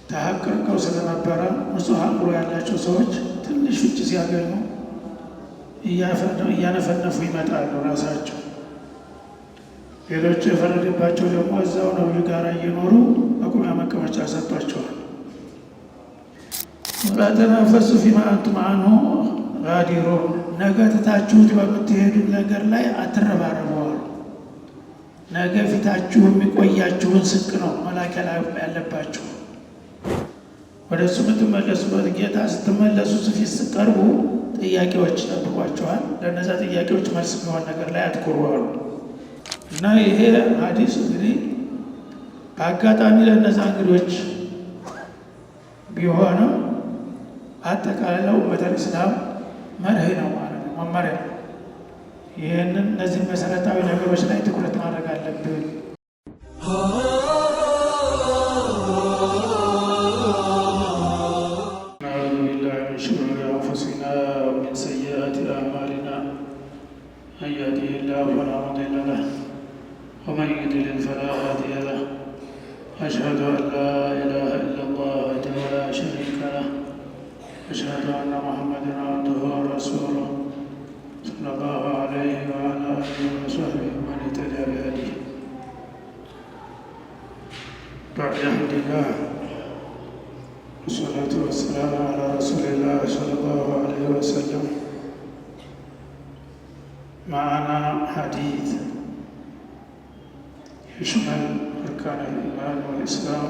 ተሐቅቀው ስለነበረ ንጹሕ አእምሮ ያላቸው ሰዎች ትንሽ ፍንጭ ሲያገኙ እያነፈነፉ ይመጣሉ ራሳቸው። ሌሎቹ የፈረደባቸው ደግሞ እዛው ነብዩ ጋር እየኖሩ መቆሚያ መቀመጫ ሰጥቷቸዋል። ወላ ተናፈሱ ፊማ አንቱም አንሁ ጋዲሩን፣ ነገ ትታችሁት በምትሄዱት ነገር ላይ አትረባረበዋል። ነገ ፊታችሁ የሚቆያችሁን ስንቅ ነው መላክ ያለባችሁ። ወደ እሱ የምትመለሱበት ጌታ ስትመለሱ ፊት ስትቀርቡ ጥያቄዎች ይጠብቋቸዋል። ለእነዛ ጥያቄዎች መልስ የሚሆን ነገር ላይ አትኩሩዋሉ። እና ይሄ ሀዲስ እንግዲህ በአጋጣሚ ለእነዛ እንግዶች ቢሆንም አጠቃላይ ለኡመተል ኢስላም መርህ ነው ማለት ነው፣ መመሪያ። ይህንን እነዚህ መሰረታዊ ነገሮች ላይ ትኩረት ማድረግ አለብን። ነዑዙ ቢላሂ ሚን ሹሩሪ አንፉሲና ወሚን ሰይአቲ አዕማሊና መን የህዲሂላሁ ፈላ ሙዲለ ለሁ ወመን ዩድሊል ፈላ ሃዲየ ለሁ አሽሀዱ አን ላ ኢላሀ ኢለላህ ወሕደሁ ላ ሸሪከ ለሁ أشهد أن محمدًا عبده ورسوله صلى الله عليه وعلى آله وصحبه ومن اهتدى بهديه. بعد حمد الله والصلاة والسلام على رسول الله صلى الله عليه وسلم. معنا حديث يشمل أركان الإيمان والإسلام.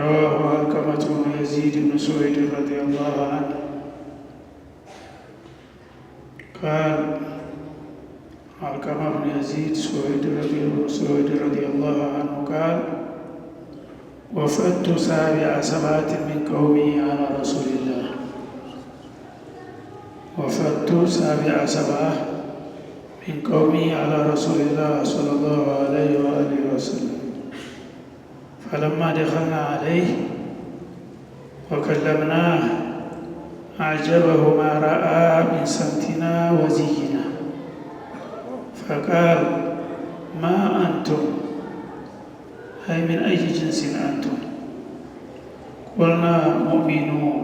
رواه علقمة بن يزيد بن سويد رضي الله عنه قال علقمة بن يزيد سويد رضي الله عنه قال وفدت 7 من قومي على رسول الله. وفدت 7 من قومي على رسول الله صلى الله عليه وآله وسلم. فلما دخلنا عليه وكلمناه أعجبه ما رأى من سمتنا وزينا، فقال ما أنتم؟ أي من أي جنس أنتم؟ قلنا مؤمنون.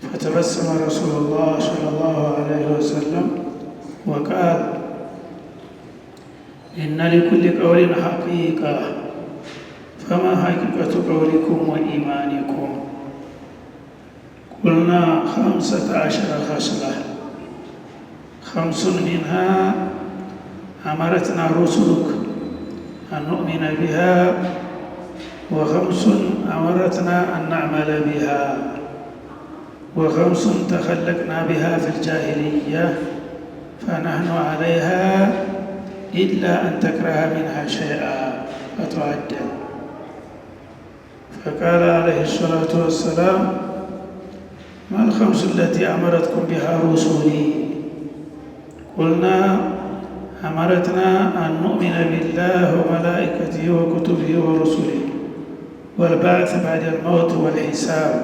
فتبسم رسول الله صلى الله عليه وسلم وقال إن لكل قول حقيقة، فما حقيقة قولكم وإيمانكم؟ قلنا 15 خصلة، 5 منها أمرتنا رسلك أن نؤمن بها، و5 أمرتنا أن نعمل بها، و5 تخلقنا بها في الجاهلية فنحن عليها إلا أن تكره منها شيئا فتعدل. فقال عليه الصلاة والسلام ما ال5 التي أمرتكم بها رسلي؟ قلنا أمرتنا أن نؤمن بالله وملائكته وكتبه ورسله والبعث بعد الموت والحساب.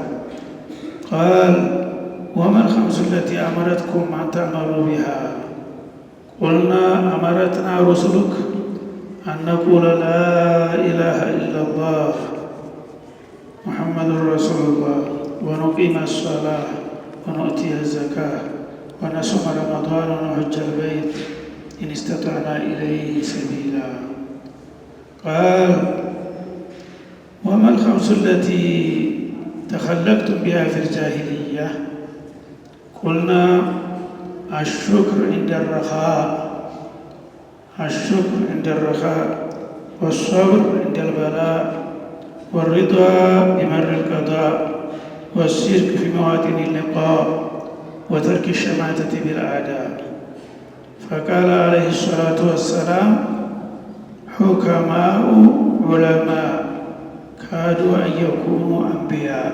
قال وما ال5 التي أمرتكم أن تعملوا بها؟ قلنا أمرتنا رسلك أن نقول لا إله إلا الله محمد رسول الله، ونقيم الصلاة، ونؤتي الزكاة، ونصوم رمضان، ونحج البيت إن استطعنا إليه سبيلا. قال وما ال5 التي تخلقتم بها في الجاهلية؟ قلنا الشكر عند الرخاء، والصبر عند البلاء، والرضا بمر القضاء، والشرك في مواطن اللقاء، وترك الشماتة بالأعداء. فقال عليه الصلاة والسلام حكماء علماء كادوا أن يكونوا أنبياء.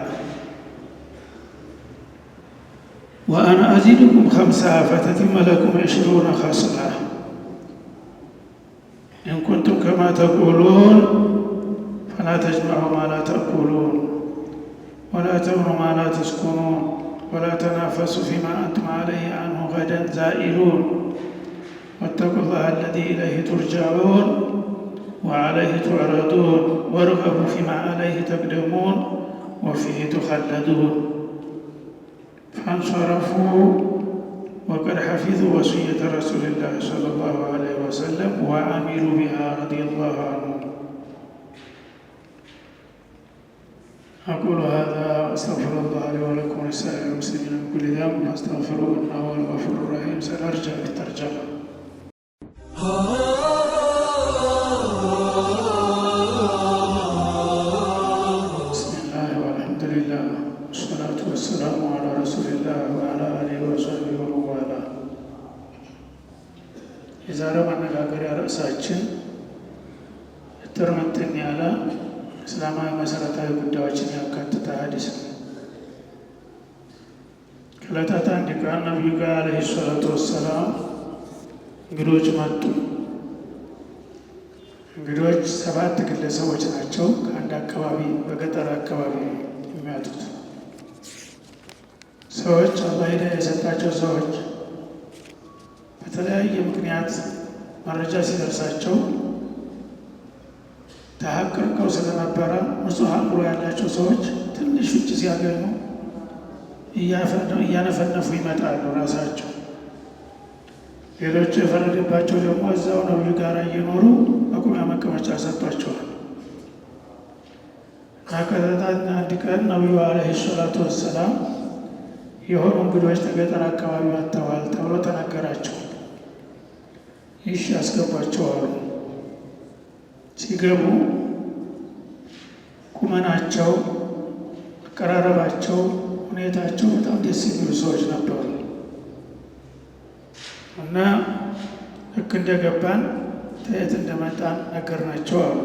وأنا أزيدكم 5 فتتم لكم 20 خصلة. إن كنتم كما تقولون فلا تجمعوا ما لا تأكلون، ولا تبنوا ما لا تسكنون، ولا تنافسوا فيما أنتم عليه عنه غدا زائلون، واتقوا الله الذي إليه ترجعون، وعليه تعرضون وارغبوا فيما عليه تقدمون وفيه تخلدون فانصرفوا وقد حفظوا وصية رسول الله صلى الله عليه وسلم وعملوا بها رضي الله عنهم. أقول هذا أستغفر الله لي ولكم ولسائر المسلمين من كل ذنب فاستغفروه إنه هو الغفور الرحيم. سنرجع للترجمة. بسم الله والحمد لله والصلاة والسلام على رسول الله وعلى آله وصحبه ومن والاه. የዛሬው መነጋገሪያ ርዕሳችን እትርምትን ያለ እስላማዊ መሰረታዊ ጉዳዮችን ያካተተ ሐዲስ ነው። ከዕለታት አንድ ቀን ነቢዩ ጋር ዓለይሂ ሰላቱ ወሰላም እንግዶች መጡ። እንግዶች 7 ግለሰቦች ናቸው። ከአንድ አካባቢ በገጠር አካባቢ የሚያጡት ሰዎች አላህ ሂዳያ የሰጣቸው ሰዎች በተለያየ ምክንያት መረጃ ሲደርሳቸው ተሐቅቀው ስለነበረ ንጹሕ አእምሮ ያላቸው ሰዎች ትንሽ ፍንጭ ሲያገኙ እያነፈነፉ ይመጣሉ ራሳቸው። ሌሎቹ የፈረደባቸው ደግሞ እዛው ነብዩ ጋር እየኖሩ መቆሚያ መቀመጫ ሰጥቷቸዋል። ከዕለታት አንድ ቀን ነብዩ ዓለይሂ ሰላቱ ወሰላም የሆኑ እንግዶች ከገጠር አካባቢ መጥተዋል ተብሎ ተነገራቸው። ይሽ ያስገቧቸዋል። ሲገቡ ቁመናቸው፣ አቀራረባቸው፣ ሁኔታቸው በጣም ደስ የሚሉ ሰዎች ነበሩ እና ልክ እንደገባን ከየት እንደመጣን ነገርናቸው አሉ።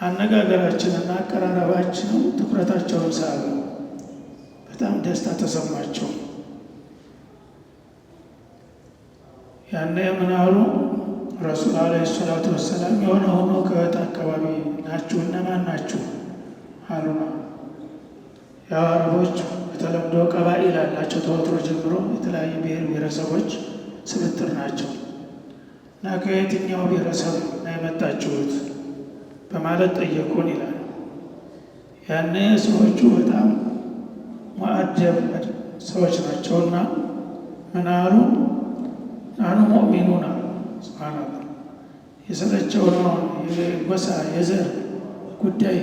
አነጋገራችንና አቀራረባችን ትኩረታቸውን ሳሉ በጣም ደስታ ተሰማቸው። ያኔ ምን አሉ? ረሱል ዓለይሂ ሰላቱ ወሰላም የሆነ ሆኖ ከየት አካባቢ ናችሁ? እነማን ናችሁ አሉና፣ ያው አረቦች በተለምዶ ቀባኢል አላቸው። ተወትሮ ጀምሮ የተለያዩ ብሔር ብሔረሰቦች ስብጥር ናቸው እና ከየትኛው ብሔረሰብ ነው የመጣችሁት በማለት ጠየቁን ይላል። ያኔ ሰዎቹ በጣም ሙአደብ ሰዎች ናቸውና ምን አሉ? ናኑ ሙእሚኑና ሱብሃነላህ የሰለቸው ነው የጎሳ የዘር ጉዳይ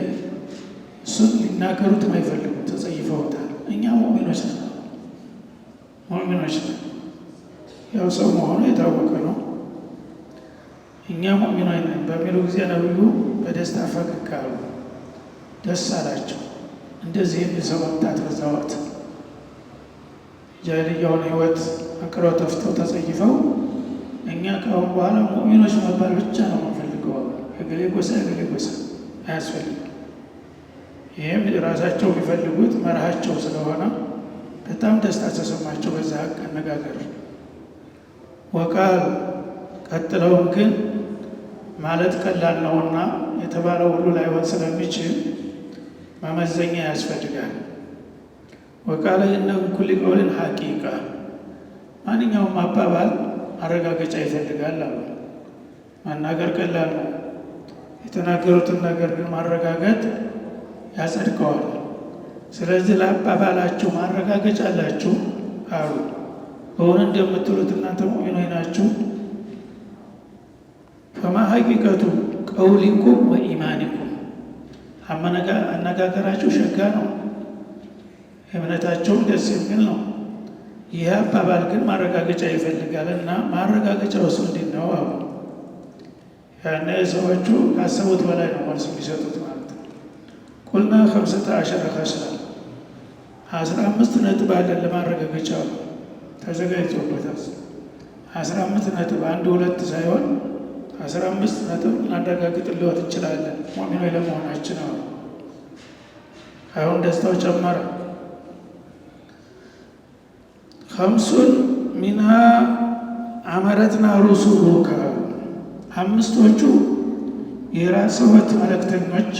እሱን ሊናገሩት የማይፈልጉ ተጸይፈውታል። እኛ ሙእሚኖች ነን፣ ሙእሚኖች ነን። ያው ሰው መሆኑ የታወቀ ነው። እኛ ሙእሚኖች ነን በሚሉ ጊዜ ነብዩ በደስታ ፈገግ አሉ፣ ደስ አላቸው። እንደዚህ የሚል ሰው መምጣት በዛ ወቅት ጃሂልያውን ህይወት አንቅረው ተፍተው ተጸይፈው እኛ ከአሁን በኋላ ሙእሚኖች መባል ብቻ ነው የምንፈልገው። እገሌ ጎሳ እገሌ ጎሳ አያስፈልግም። ይህም ራሳቸው የሚፈልጉት መርሃቸው ስለሆነ በጣም ደስታ ተሰማቸው በዛ አነጋገር። ወቃል ቀጥለውም ግን ማለት ቀላል ነውና የተባለው ሁሉ ላይሆን ስለሚችል መመዘኛ ያስፈልጋል። ወቃለ ኢነ ኩሊ ቀውሊን ሐቂቃ ማንኛውም አባባል ማረጋገጫ ይፈልጋል አሉ። ማናገር ቀላል ነው፣ የተናገሩትን ነገር ግን ማረጋገጥ ያጸድቀዋል። ስለዚህ ለአባባላችሁ ማረጋገጫ አላችሁ አሉ። በሆነ እንደምትሉት እናንተ ሙእሚኖች ናችሁ። ፈማ ሐቂቀቱ ቀውሊኩም ወኢማኒኩም አነጋገራችሁ ሸጋ ነው፣ እምነታቸው ደስ የሚል ነው። ይህ አባባል ግን ማረጋገጫ ይፈልጋል እና ማረጋገጫው እሱ እንዴት ነው አሉ። ያኔ ሰዎቹ ካሰቡት በላይ ነው መልስ የሚሰጡት ማለት ነው። ቁልና 15 ኸስላ 15 ነጥብ አለን ለማረጋገጫ ተዘጋጅቶበታል። 15 ነጥብ 1 2 ሳይሆን 15 ነጥብ እናረጋግጥልዎት እንችላለን ሙእሚኖች ለመሆናችን ነው። አሁን ደስታው ጨመረ። 5 ሚንሃ አመረትና ሩሱሉከ 5ቶቹ የራስዎት መልእክተኞች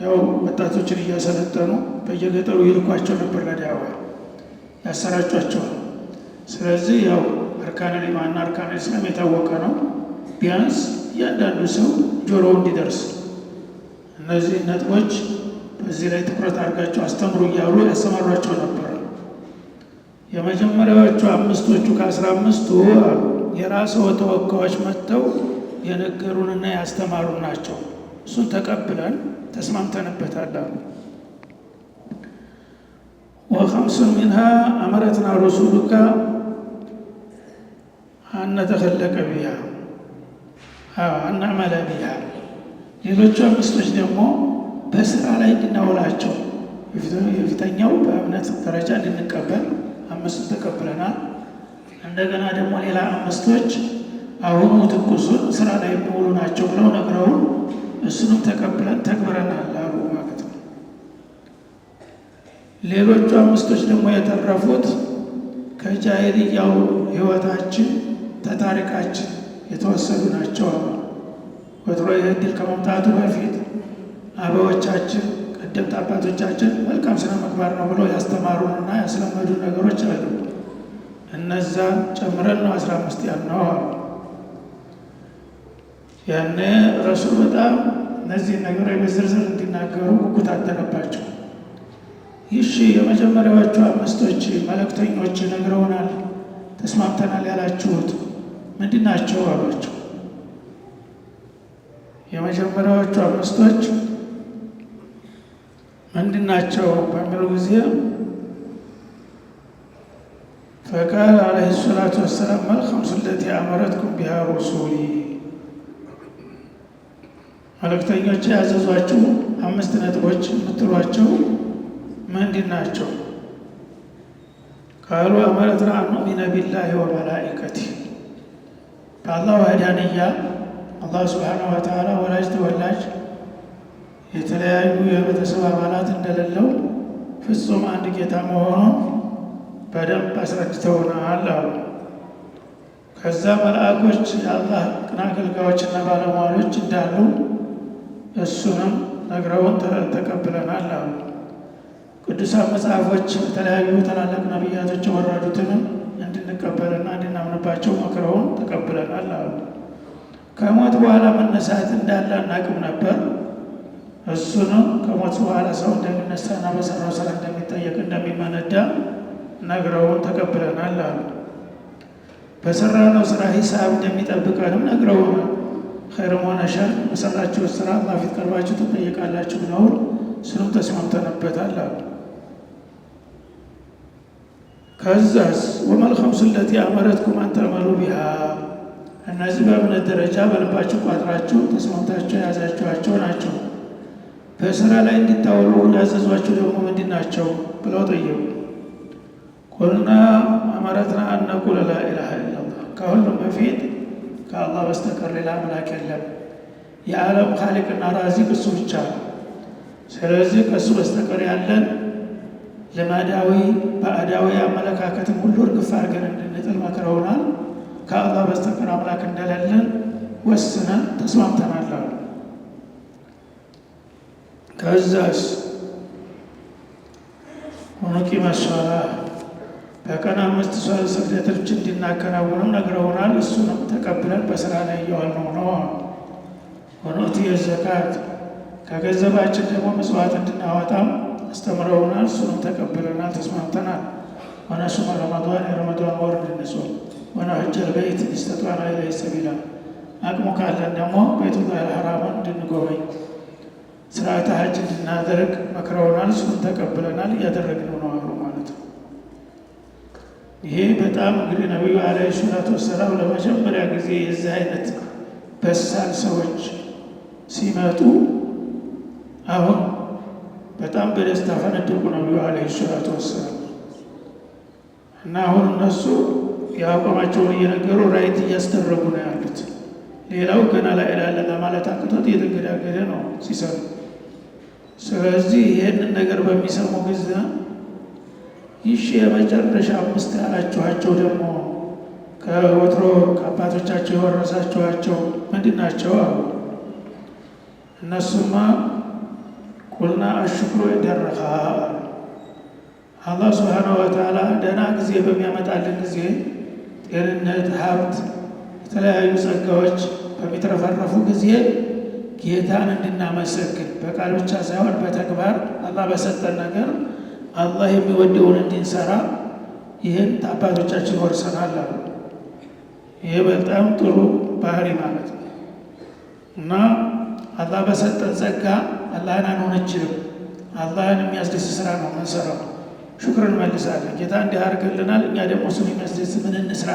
ያው ወጣቶችን እያሰለጠኑ በየገጠሩ ይልኳቸው ነበር ለዳዋ ያሰራጯቸዋል። ስለዚህ ያው አርካኑል ኢማንና አርካኑል ኢስላም የታወቀ ነው። ቢያንስ እያንዳንዱ ሰው ጆሮው እንዲደርስ እነዚህ ነጥቦች በዚህ ላይ ትኩረት አድርጋቸው አስተምሩ እያሉ ያሰማሯቸው ነበር። የመጀመሪያዎቹ አምስቶቹ ከ15ቱ የራስዎ ተወካዮች መጥተው የነገሩንና ያስተማሩን ናቸው። እሱን ተቀብለን ተስማምተንበታል አሉ። ወኸምሱን ሚንሃ አመረትና ረሱሉከ አነተኸለቀ ቢሃ አናዕመለ ቢሃ። ሌሎቹ አምስቶች ደግሞ በስራ ላይ እንድናውላቸው የፊተኛው በእምነት ደረጃ እንድንቀበል አምስቱ ተቀብለናል። እንደገና ደግሞ ሌላ አምስቶች አሁኑ ትኩሱን ስራ ላይ የሚውሉ ናቸው ብለው ነግረውን እሱንም ተቀብለን ተግብረናል አሉ ማለት ነው። ሌሎቹ አምስቶች ደግሞ የተረፉት ከጃሂልያው ህይወታችን ተታሪካችን የተወሰዱ ናቸው። ወትሮ ይህ ዕድል ከመምጣቱ በፊት አበዎቻችን ቀደምት አባቶቻችን መልካም ስነ ምግባር ነው ብለው ያስተማሩንና ያስለመዱ ነገሮች አሉ። እነዛን ጨምረን ነው 15 ያልነው። ያኔ ረሱል በጣም እነዚህ ነገሮች በዝርዝር እንዲናገሩ ጉጉት አደረባቸው። ይህ የመጀመሪያዎቹ አምስቶች መልእክተኞች ነግረውናል፣ ተስማምተናል ያላችሁት ምንድን ናቸው አሏቸው። የመጀመሪያዎቹ አምስቶች ምንድን ናቸው በሚሉ ጊዜ ፈቃል አለይሂ ሰላቱ ወሰላም መልኸምሱ ለቲ አመረትኩም ቢሃ ሩሱሊ፣ መልእክተኞች ያዘዟችሁ 5 ነጥቦች የምትሏቸው ምንድን ናቸው? ቃሉ አመረትና አን ኑእሚነ ቢላሂ ወመላኢከቲህ፣ በአላህ ዋህዳንያ አላህ ሱብሓነሁ ወተዓላ ወላጅ ተወላጅ የተለያዩ የቤተሰብ አባላት እንደሌለው ፍጹም አንድ ጌታ መሆኑን በደንብ አስረድተውናል አሉ። ከዛ መልአኮች የአላህ ቅን አገልጋዮችና ባለሟሎች እንዳሉ እሱንም ነግረውን ተቀብለናል አሉ። ቅዱሳን መጽሐፎች የተለያዩ ታላላቅ ነቢያቶች የወረዱትንም እንድንቀበልና እንድናምንባቸው መክረውን ተቀብለናል አሉ። ከሞት በኋላ መነሳት እንዳለ አናቅም ነበር። እሱንም ከሞት በኋላ ሰው እንደሚነሳና በሰራው ስራ እንደሚጠየቅ እንደሚመነዳ ነግረውን ተቀብለናል አሉ። በሰራነው ስራ ሂሳብ እንደሚጠብቀንም ነግረውናል። ኸይርም ሆነ ሸር በሰራችሁት ስራ አላህ ፊት ቀርባችሁ ትጠየቃላችሁ ብለውን እሱንም ተስማምተንበታል አሉ። ከዛስ ወመልኸምሱ ለቲ አመረትኩም አን ተዕመሉ ቢሃ፣ እነዚህ በእምነት ደረጃ በልባችሁ ቋጥራችሁ ተስማምታችሁ የያዛችኋቸው ናቸው። በስራ ላይ እንዲታወሉ ያዘዟቸው ደግሞ ምንድን ናቸው ብለው ጠየቁ። ቁልና አመረትና አን ነቁለ ላ ኢላሃ ኢለላህ፣ ከሁሉም በፊት ከአላህ በስተቀር ሌላ አምላክ የለም፣ የዓለም ኻሊቅና ራዚቅ እሱ ብቻ ነው። ስለዚህ ከእሱ በስተቀር ያለን ልማዳዊ ባዕዳዊ አመለካከትም ሁሉ እርግፍ አድርገን እንድንጥል መክረውናል። ከአላህ በስተቀር አምላክ እንደሌለን ወስነን ተስማምተናል አሉ። ከዛስ ወኑቂመ ሶላህ፣ በቀን 5 ስግደቶች እንድናከናውንም ነግረውናል። እሱንም ተቀብለን በስራ ላይ እየዋልነው ነው። ወኑእቲየ ዘካት፣ ከገንዘባችን ደግሞ ምጽዋት እንድናወጣም አስተምረውናል። እሱንም ተቀብለናል፣ ተስማምተናል። ወነሱመ ረመዷን፣ የረመዷን ወር እንድንጾም፣ ወነሐጀል በይት ኢስተጧዕና ኢለይሂ ሰቢላ፣ አቅሙ ካለን ደግሞ ቤቱላሂል ሐራምን እንድንጎበኝ ስርዓተ ሐጅ እንድናደርግ መክረውናል። እሱንም ተቀብለናል፣ እያደረግነው ነው አሉ ማለት ነው። ይሄ በጣም እንግዲህ ነቢዩ ዓለይሂ ሰላቱ ወሰላም ለመጀመሪያ ጊዜ የዚህ አይነት በሳል ሰዎች ሲመጡ አሁን በጣም በደስታ ፈነደቁ ነቢዩ ዓለይሂ ሰላቱ ወሰላም። እና አሁን እነሱ የአቋማቸውን እየነገሩ ራይት እያስደረጉ ነው ያሉት። ሌላው ገና ላኢላሃ ኢለላህ ማለት አቅቶት እየተንገዳገደ ነው ሲሰሩ። ስለዚህ ይህንን ነገር በሚሰሙ ጊዜ ይህ የመጨረሻ 5 ያላችኋቸው ደግሞ ከወትሮ ከአባቶቻቸው የወረሳችኋቸው ምንድን ናቸው አሉ። እነሱማ ቁልና አሽኩሩ ይደረኻ፣ አላህ ሱብሓነሁ ወተዓላ ደህና ጊዜ በሚያመጣልን ጊዜ ጤንነት፣ ሀብት፣ የተለያዩ ጸጋዎች በሚትረፈረፉ ጊዜ ጌታን እንድናመሰግን በቃል ብቻ ሳይሆን በተግባር አላህ በሰጠን ነገር አላህ የሚወደውን እንድንሰራ ይህን አባቶቻችን ወርሰናል አሉ። ይሄ በጣም ጥሩ ባህሪ ማለት ነው እና አላህ በሰጠን ጸጋ አላህን አንሆነችልም። አላህን የሚያስደስት ስራ ነው የምንሰራው። ሽክርን መልሳለን። ጌታ እንዲህ አድርገልናል፣ እኛ ደግሞ እሱን የሚያስደስት ምን እንስራ?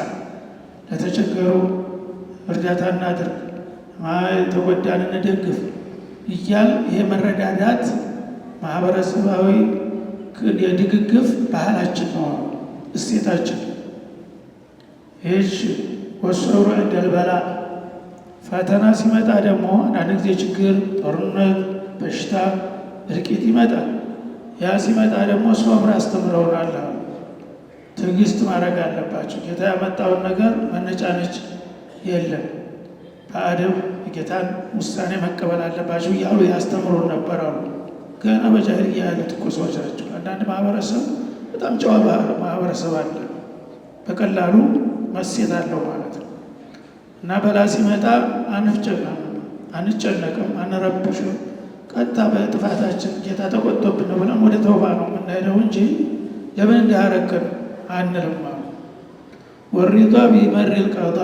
ለተቸገሩ እርዳታ እናድርግ፣ ተጎዳን እንደግፍ እያል ይሄ መረዳዳት ማህበረሰባዊ የድግግፍ ባህላችን ነው፣ እሴታችን። ይህች ወሰሩ እንደልበላ ፈተና ሲመጣ ደግሞ አንዳንድ ጊዜ ችግር፣ ጦርነት፣ በሽታ፣ እልቂት ይመጣል። ያ ሲመጣ ደግሞ ሶብር አስተምረውናል። ትዕግስት ማድረግ አለባቸው። ጌታ ያመጣውን ነገር መነጫነጭ የለም፣ በአደብ የጌታን ውሳኔ መቀበል አለባቸው እያሉ ያስተምሩን ነበራሉ። ገና በጃሂልያ ያሉት እኮ ሰዎች ናቸው። አንዳንድ ማህበረሰብ በጣም ጨዋ ማህበረሰብ አለ፣ በቀላሉ መሴት አለው ማለት ነው። እና በላ ሲመጣ አንጨነቅም፣ አንረብሽም። ቀጥታ በጥፋታችን ጌታ ተቆጥቶብን ነው ብለን ወደ ተውባ ነው የምንሄደው እንጂ ለምን እንዲያረከን አንልም። ወሪዷ ቢመሪል ቀዳ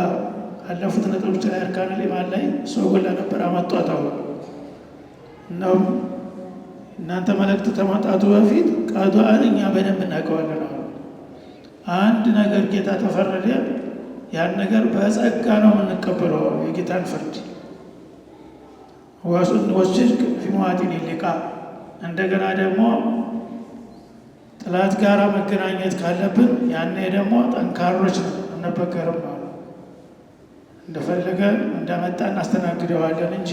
አለፉት ነጥቦች ላይ አርካን ኢማን ላይ ሰው ጎላ ነበር አመጧት። አሁን ነው እናንተ መልእክት ተማጣቱ በፊት ቀዷን እኛ በደንብ እናውቀዋለን። አንድ ነገር ጌታ ተፈረደ፣ ያን ነገር በጸጋ ነው የምንቀበለው። የጌታን ፍርድ ወስጅክ ፊ መዋጢን ሊቃ እንደገና ደግሞ ጥላት ጋር መገናኘት ካለብን ያኔ ደግሞ ጠንካሮች ነው እንበገርም አሉ። እንደፈለገ እንዳመጣ እናስተናግደዋለን እንጂ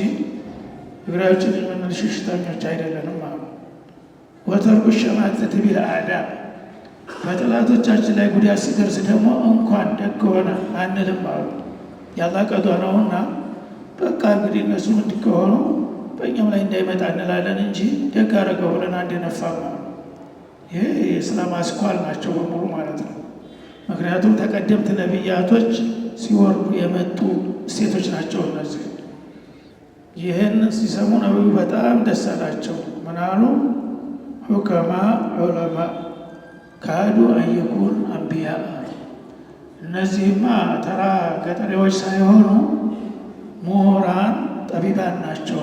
እግራችን የምንል ሽሽተኞች አይደለንም አሉ። ወተርኩ ሸማተት ቢል አዕዳእ በጥላቶቻችን ላይ ጉዳት ሲደርስ ደግሞ እንኳን ደግ ሆነ አንልም አሉ። ያላህ ቀዷ ነውና በቃ እንግዲህ እነሱ እንዲህ ከሆኑ በእኛም ላይ እንዳይመጣ እንላለን እንጂ ደግ አደረገው ብለን አንደነፋም አሉ። ይሄ የእስላም አስኳል ናቸው በሙሉ ማለት ነው። ምክንያቱም ተቀደምት ነቢያቶች ሲወርዱ የመጡ እሴቶች ናቸው እነዚህ። ይህን ሲሰሙ ነቢዩ በጣም ደስ አላቸው። ምን አሉ? ሑከማ ዑለማ ካዱ አንየኩን አንቢያ። እነዚህማ ተራ ገጠሬዎች ሳይሆኑ ምሁራን ጠቢባን ናቸው።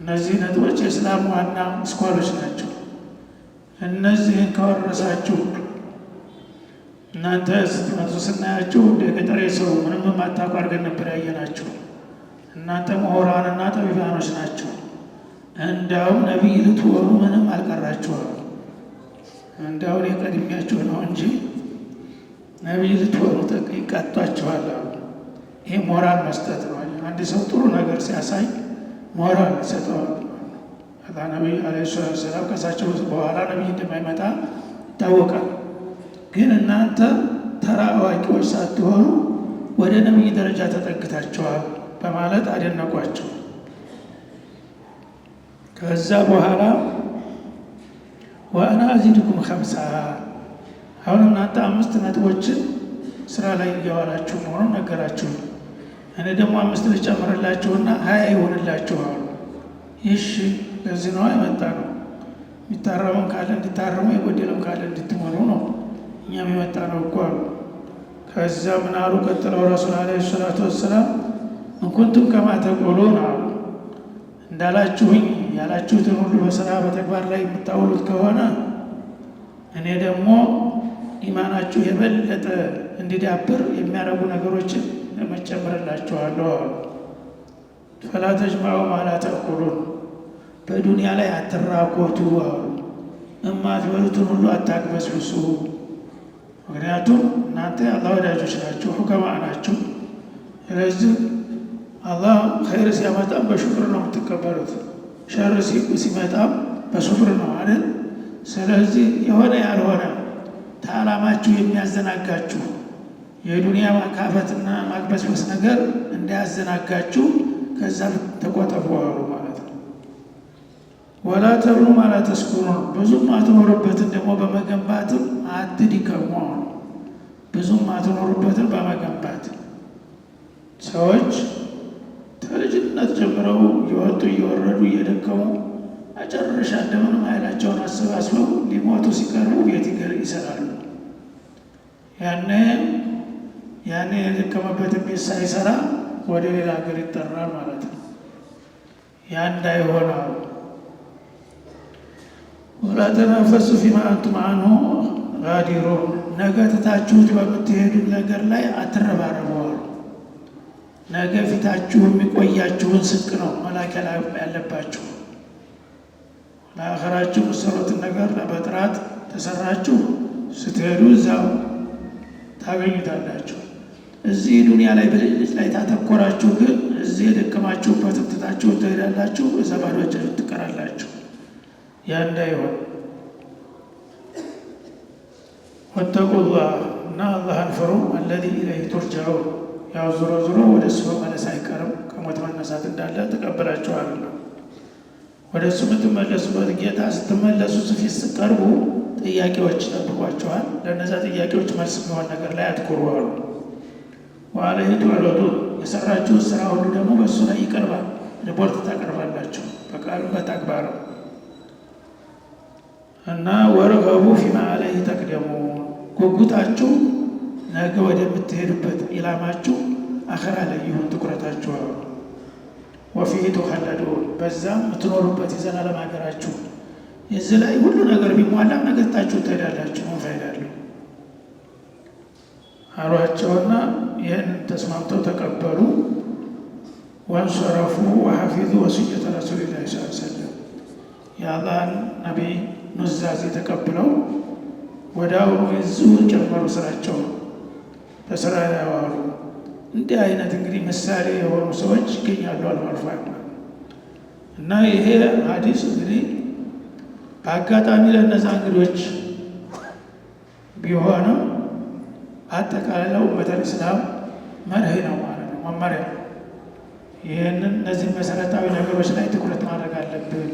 እነዚህ ነጥቦች የእስላም ዋና ስኳሎች ናቸው። እነዚህን ከወረሳችሁ እናንተ ስትመጡ ስናያችሁ እንደ ገጠሬ ሰው ምንም የማታውቁ አድርገን ነበር ያየናችሁ። እናንተ ምሁራንና ጠቢባኖች ናቸው። እንዳውም ነቢይ ልትሆኑ ምንም አልቀራችኋል። እንዳሁን የቀድሚያችሁ ነው እንጂ ነቢይ ልትሆኑ ይቃጧችኋል። ይህ ሞራል መስጠት ነው። አንድ ሰው ጥሩ ነገር ሲያሳይ ሞራል ይሰጠዋል። አላ ነቢይ ዓለይሂ ሰላቱ ወሰላም ከሳቸው በኋላ ነቢይ እንደማይመጣ ይታወቃል። ግን እናንተ ተራ አዋቂዎች ሳትሆኑ ወደ ነቢይ ደረጃ ተጠግታችኋል በማለት አደነቋቸው። ከዛ በኋላ ወአና አዚድኩም ኸምሳ፣ አሁን እናንተ 5 ነጥቦችን ስራ ላይ እያዋላችሁ መሆኑን ነገራችሁ። እኔ ደግሞ 5 ልጨምርላችሁና 20 ይሆንላችኋል። ይሽ ለዚህ ነው የመጣ ነው። የሚታረመም ካለ እንድታረሙ፣ የጎደለም ካለ እንድትሞሉ ነው እኛም የመጣ ነው እኮ አሉ። ከዛ ምን አሉ ቀጥለው ረሱል ዓለይሂ ሰላቱ ወሰላም እንኩንቱም ከማ ተቁሉን አሉ፣ እንዳላችሁኝ ያላችሁትን ሁሉ በስራ በተግባር ላይ የምታውሉት ከሆነ እኔ ደግሞ ኢማናችሁ የበለጠ እንዲዳብር የሚያደርጉ ነገሮችን መጨመርላችኋለሁ አሉ። ፈላ ተጅመዑ ማ ላ ተእኩሉን፣ በዱንያ ላይ አትራኮቱ አሉ። እማትበሉትን ሁሉ አታግበስብሱ። ምክንያቱም እናንተ አላህ ወዳጆች ናችሁ፣ ሁከማ ናችሁ። ስለዚህ አላህ ኸይር ሲያመጣም በሹክር ነው የምትቀበሉት፣ ሸር ሲመጣም በሱክር ነው አይደል? ስለዚህ የሆነ ያልሆነ ተዓላማችሁ የሚያዘናጋችሁ የዱንያ ማካፈትና ማግበስበስ ነገር እንዳያዘናጋችሁ ከዛ ተቆጠቡ አሉ ማለት ነው። ወላ ተብኑ ማ ላ ተስኩኑን፣ ብዙም አትኖሩበትን ደግሞ በመገንባትም አትድከሙ። ብዙም አትኖሩበትን በመገንባት ሰዎች ከልጅነት ጀምረው እየወጡ እየወረዱ እየደከሙ መጨረሻ እንደምንም ኃይላቸውን አሰባስበው ሊሞቱ ሲቀርቡ ቤት ይሰራሉ። ያኔ የደከመበትን ቤት ሳይሰራ ወደ ሌላ ሀገር ይጠራል ማለት ነው። ያ እንዳይሆን አሉ። ወላ ተናፈሱ ፊማ አንቱም አንሁ ጋዲሩን፣ ነገ ትታችሁት በምትሄዱት ነገር ላይ አትረባረቡ አሉ። ነገ ፊታችሁ የሚቆያችሁን ስንቅ ነው መላክ ያለባችሁ። ለአኸራችሁ የምትሰሩትን ነገር በጥራት ተሰራችሁ ስትሄዱ እዛው ታገኙታላችሁ። እዚህ ዱንያ ላይ ብልጭልጭ ላይ ታተኮራችሁ ግን እዚህ የደከማችሁበት ትታችሁ ትሄዳላችሁ፣ እዛ ባዶ እጃችሁን ትቀራላችሁ። ያ እንዳይሆን ወተቁላህ እና አላህን ፍሩ። አለዚ ኢለይሂ ቱርጀዑን፣ ያው ዞሮ ዞሮ ወደ እሱ መመለስ አይቀርም። ከሞት መነሳት እንዳለ ተቀብላችኋል። ወደ እሱ የምትመለሱበት ጌታ ስትመለሱ ፊት ስትቀርቡ ጥያቄዎች ይጠብቋችኋል። ለእነዛ ጥያቄዎች መልስ የሚሆን ነገር ላይ አትኩሩ አሉ። ወዐለይሂ ቱዕረዱን፣ የሰራችሁት ስራ ሁሉ ደግሞ በእሱ ላይ ይቀርባል። ሪፖርት ታቀርባላችሁ በቃሉ በተግባር እና ወርገቡ ፊማ ዐለይሂ ተቅደሙን፣ ጉጉታችሁ ነገ ወደምትሄዱበት ኢላማችሁ አኸራ ላይ ይሁን ትኩረታችሁ። ወፊሂ ቱኸለዱን፣ በዛም የምትኖሩበት የዘላለም ሀገራችሁ። የዚህ ላይ ሁሉ ነገር ቢሟላም ነገታችሁ ትሄዳላችሁ። ምን ፋይዳ አለው አሏቸውና ይህን ተስማምተው ተቀበሉ። ወንሰረፉ ወሐፊዙ ወሲየተ ረሱሊላሂ ሰለላሁ ዐለይሂ ወሰለም፣ የአላህን ነቢይ ኑዛዜ ተቀብለው ወደ አሁኑ የዚሁ ጨመሩ ስራቸው በስራ ላይ ያዋሉ። እንዲህ አይነት እንግዲህ ምሳሌ የሆኑ ሰዎች ይገኛሉ አልፎ አልፎ እና ይሄ ሀዲስ እንግዲህ በአጋጣሚ ለእነዛ እንግዶች ቢሆንም አጠቃላይ ለኡመተል ኢስላም መርህ ነው ማለት ነው፣ መመሪያ። ይህንን እነዚህ መሰረታዊ ነገሮች ላይ ትኩረት ማድረግ አለብን።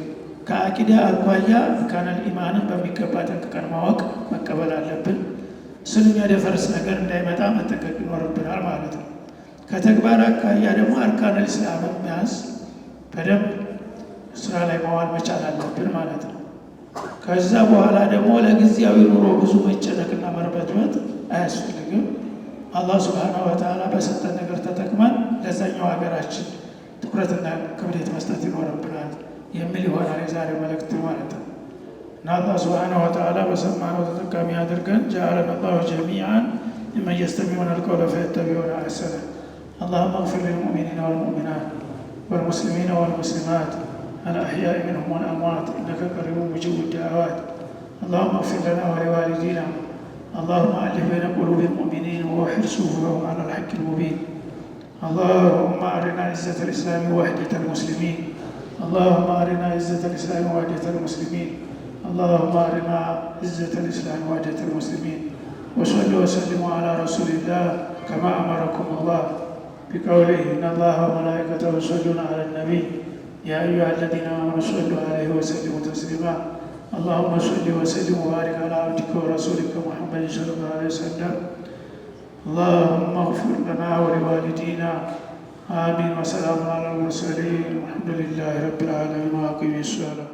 ከአቂዳ አኳያ ካነል ኢማንን በሚገባ ጠንቅቀን ማወቅ መቀበል አለብን። እሱን የሚያደፈርስ ነገር እንዳይመጣ መጠንቀቅ ይኖርብናል ማለት ነው። ከተግባር አኳያ ደግሞ አርካነል ኢስላምን መያዝ በደንብ ስራ ላይ ማዋል መቻል አለብን ማለት ነው። ከዛ በኋላ ደግሞ ለጊዜያዊ ኑሮ ብዙ መጨነቅና መርበትበት አያስፈልግም። አላህ ሱብሓነሁ ወተዓላ በሰጠን ነገር ተጠቅመን ለዛኛው ሀገራችን ትኩረትና ክብደት መስጠት ይኖርብናል የሚል ይሆናል የዛሬው መልእክት ማለት ነው። እና አላህ ሱብሓነሁ ወተዓላ በሰማነው ተጠቃሚ አድርገን ጀዐለነ አላሁ ጀሚዐን ሚመን የስተሚዑነ አልቀውለ ፈየተቢዑነ አሕሰነህ። اللهم اغفر للمؤمنين والمؤمنات والمسلمين والمسلمات الأحياء منهم والأموات إنك قريب مجيب الدعوات. اللهم اغفر لنا ولوالدينا. اللهم ألف بين قلوب المؤمنين ووحد صفوفهم على الحق المبين. اللهم أرنا عزة الإسلام ووحدة المسلمين. اللهم أرنا عزة الإسلام ووحدة المسلمين. اللهم أرنا عزة الإسلام ووحدة المسلمين. وصلوا وسلموا على رسول الله كما أمركم الله بقوله إن الله وملائكته يصلون على النبي يا أيها الذين آمنوا صلوا عليه وسلموا تسليما. اللهم صل وسلم وبارك على عبدك ورسولك محمد صلى الله عليه وسلم. اللهم اغفر لنا ولوالدينا. آمين. وسلام على المرسلين والحمد لله رب العالمين وأقم الصلاة.